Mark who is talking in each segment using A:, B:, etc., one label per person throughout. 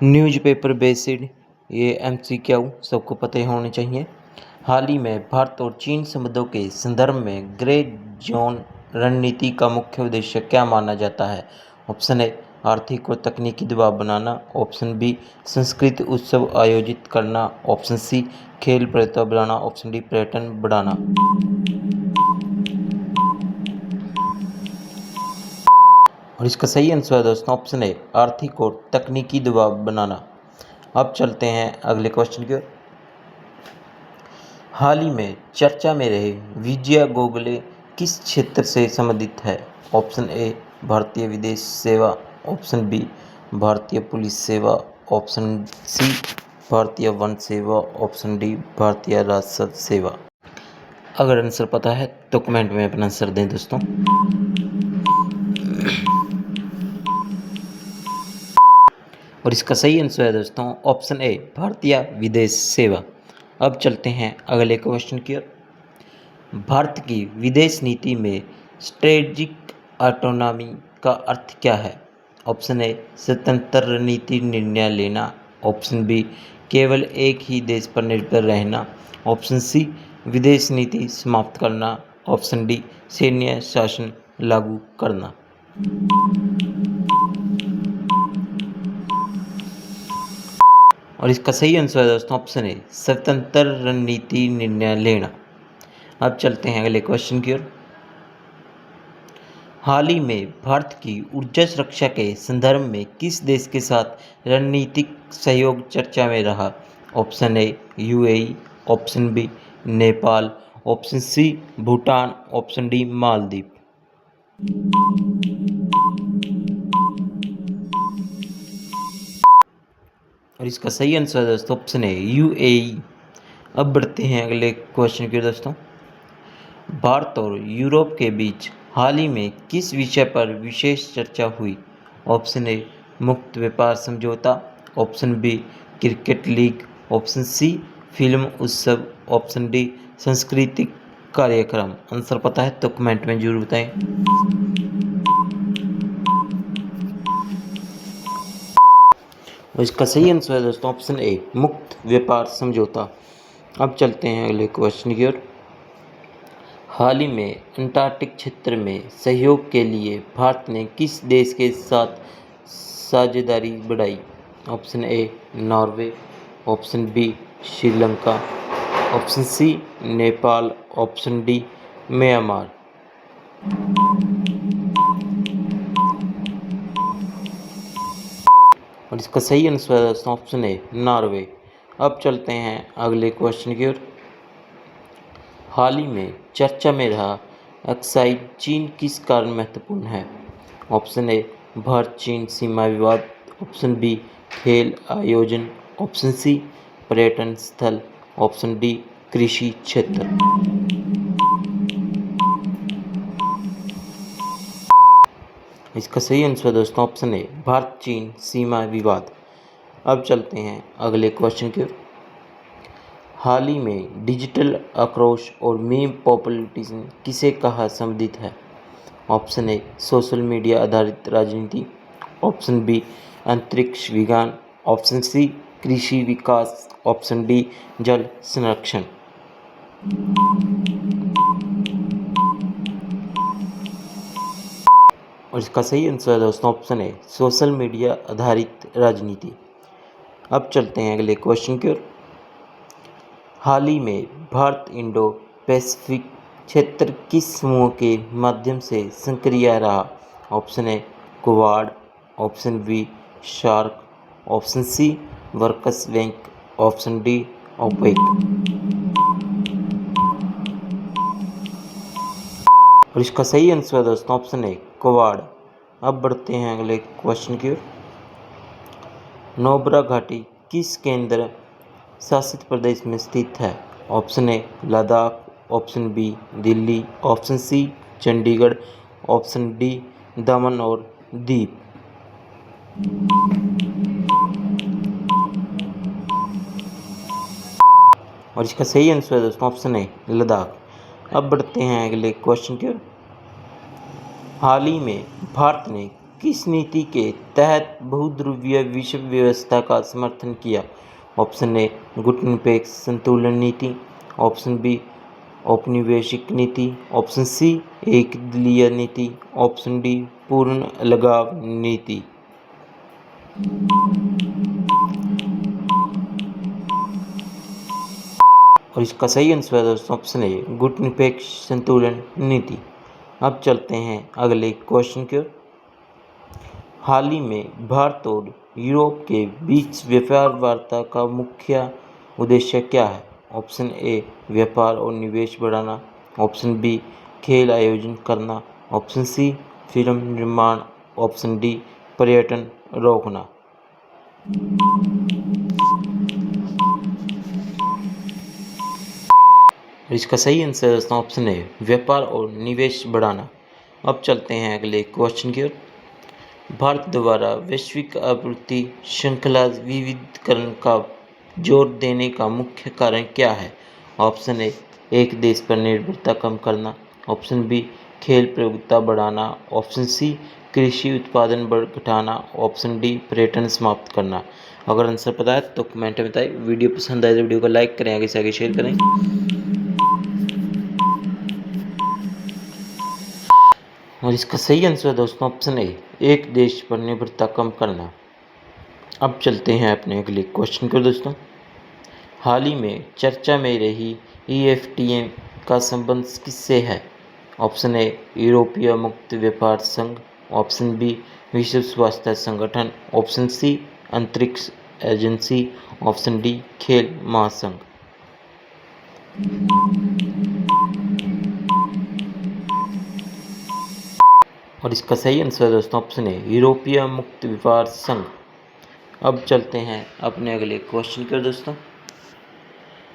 A: Newspaper based ये MCQ सबको पता ही होने चाहिए। हाल ही में भारत और चीन संबंधों के संदर्भ में ग्रे जोन रणनीति का मुख्य उद्देश्य क्या माना जाता है? ऑप्शन ए आर्थिक और तकनीकी दबाव बनाना, ऑप्शन बी सांस्कृतिक उत्सव आयोजित करना, ऑप्शन सी खेल प्रतिभा बढ़ाना, ऑप्शन डी पर्यटन बढ़ाना। और इसका सही आंसर है दोस्तों ऑप्शन ए आर्थिक और तकनीकी दबाव बनाना। अब चलते हैं अगले क्वेश्चन की ओर। हाल ही में चर्चा में रहे विजय गोखले किस क्षेत्र से संबंधित है? ऑप्शन ए भारतीय विदेश सेवा, ऑप्शन बी भारतीय पुलिस सेवा, ऑप्शन सी भारतीय वन सेवा, ऑप्शन डी भारतीय राजस्व सेवा। अगर आंसर पता है तो कमेंट में अपना आंसर दें दोस्तों। और इसका सही आंसर है दोस्तों ऑप्शन ए भारतीय विदेश सेवा। अब चलते हैं अगले क्वेश्चन की ओर। भारत की विदेश नीति में स्ट्रेटेजिक ऑटोनॉमी का अर्थ क्या है? ऑप्शन ए स्वतंत्र रणनीति निर्णय लेना, ऑप्शन बी केवल एक ही देश पर निर्भर रहना, ऑप्शन सी विदेश नीति समाप्त करना, ऑप्शन डी सैन्य शासन लागू करना। और इसका सही आंसर है दोस्तों ऑप्शन ए स्वतंत्र रणनीति निर्णय लेना। अब चलते हैं अगले क्वेश्चन की ओर। हाल ही में भारत की ऊर्जा सुरक्षा के संदर्भ में किस देश के साथ रणनीतिक सहयोग चर्चा में रहा? Option A UAE, option B Nepal, option C Bhutan, option D Maldives. और इसका सही आंसर है दोस्तों ऑप्शन है यूएई। अब बढ़ते हैं अगले क्वेश्चन की दोस्तों। भारत और यूरोप के बीच हाल ही में किस विषय पर विशेष चर्चा हुई? ऑप्शन ए मुक्त व्यापार समझौता, option B cricket league, option C film उत्सव, ऑप्शन डी सांस्कृतिक कार्यक्रम। आंसर पता है तो कमेंट में जरूर बताएं। और इसका सही आंसर है दोस्तों ऑप्शन ए मुक्त व्यापार समझौता। अब चलते हैं अगले क्वेश्चन की ओर। हाल ही में अंटार्कटिक क्षेत्र में सहयोग के लिए भारत ने किस देश के साथ साझेदारी बढ़ाई? Option A Norway, option B Sri Lanka, option C Nepal, option D Myanmar. और इसका सही आंसर है दोस्तों ऑप्शन ए नॉर्वे। अब चलते हैं अगले क्वेश्चन की ओर। हाल ही में चर्चा में रहा एक्साइड चीन किस कारण महत्वपूर्ण है? ऑप्शन ए भारत चीन सीमा विवाद, ऑप्शन बी खेल आयोजन, ऑप्शन सी पर्यटन स्थल, ऑप्शन डी कृषि क्षेत्र। इसका सही आंसर दोस्तों ऑप्शन ए भारत चीन सीमा विवाद। अब चलते हैं अगले क्वेश्चन की ओर। हाल ही में डिजिटल आक्रोश और मीम पॉपुलिज्म किसे कहा संबंधित है? ऑप्शन ए सोशल मीडिया आधारित राजनीति, ऑप्शन बी अंतरिक्ष विज्ञान, ऑप्शन सी कृषि विकास, ऑप्शन डी जल संरक्षण। और इसका सही आंसर है दोस्तों ऑप्शन है सोशल मीडिया आधारित राजनीति। अब चलते हैं अगले क्वेश्चन की ओर। हाल ही में भारत इंडो पैसिफिक क्षेत्र किस समूह के माध्यम से सक्रिय रहा? Option A Quad, option B SAARC, option C वर्क्स बैंक, ऑप्शन डी ओपेक। और इसका सही आंसर है दोस्तों ऑप्शन ए क्वाड। अब बढ़ते हैं अगले क्वेश्चन की ओर। नुब्रा घाटी किस केंद्र शासित प्रदेश में स्थित है? Option A Ladakh, option B Delhi, option C Chandigarh, option D Daman और दीव। और इसका सही आंसर है दोस्तों ऑप्शन ए लद्दाख। अब बढ़ते हैं अगले क्वेश्चन की ओर। हाल ही में भारत ने किस नीति के तहत बहुध्रुवीय विश्व व्यवस्था का समर्थन किया? ऑप्शन ए गुटनिरपेक्ष संतुलन नीति, ऑप्शन बी औपनिवेशिक नीति, ऑप्शन सी एकदलीय नीति, ऑप्शन डी पूर्ण अलगाव नीति। और इसका सही आंसर है दोस्तों ऑप्शन ए गुटनिरपेक्ष संतुलन नीति। अब चलते हैं अगले क्वेश्चन की ओर। हाल ही में भारत और यूरोप के बीच व्यापार वार्ता का मुख्य उद्देश्य क्या है? ऑप्शन ए व्यापार और निवेश बढ़ाना, ऑप्शन बी खेल आयोजन करना, ऑप्शन सी फिल्म निर्माण, ऑप्शन डी पर्यटन रोकना। इसका सही आंसर है दोस्तों ऑप्शन ए व्यापार और निवेश बढ़ाना। अब चलते हैं अगले क्वेश्चन की ओर। भारत द्वारा वैश्विक आपूर्ति श्रृंखला विविधीकरण का जोर देने का मुख्य कारण क्या है? ऑप्शन ए एक देश पर निर्भरता कम करना, ऑप्शन बी खेल प्रतियोगिता बढ़ाना, ऑप्शन सी कृषि उत्पादन घटाना, ऑप्शन डी पर्यटन समाप्त करना। अगर आंसर पता है तो कमेंट में बताएं। वीडियो पसंद आए तो वीडियो को लाइक करें, आगे से आगे शेयर करें। और इसका सही आंसर है दोस्तों ऑप्शन ए एक देश पर निर्भरता कम करना। अब चलते हैं अपने अगले क्वेश्चन को दोस्तों। हाल ही में चर्चा में रही EFTA का संबंध किससे है? ऑप्शन ए यूरोपीय मुक्त व्यापार संघ, ऑप्शन बी विश्व स्वास्थ्य संगठन, ऑप्शन सी अंतरिक्ष एजेंसी, ऑप्शन डी खेल महासंघ। और इसका सही आंसर है दोस्तों ऑप्शन ए यूरोपीय मुक्त व्यापार संघ। अब चलते हैं अपने अगले क्वेश्चन पर दोस्तों।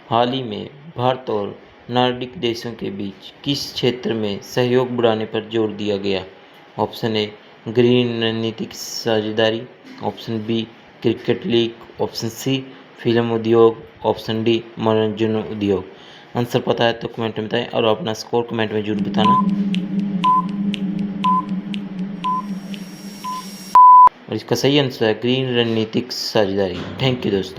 A: हाल ही में भारत और नॉर्डिक देशों के बीच किस क्षेत्र में सहयोग बढ़ाने पर जोर दिया गया? ऑप्शन ए ग्रीन रणनीतिक साझेदारी, option B cricket league, option C film उद्योग, ऑप्शन डी मनोरंजन उद्योग। आंसर पता है तो कमेंट में बताएं और अपना स्कोर कमेंट में जरूर बताना। और इसका सही आंसर है ग्रीन रणनीतिक साझेदारी। थैंक यू दोस्तों।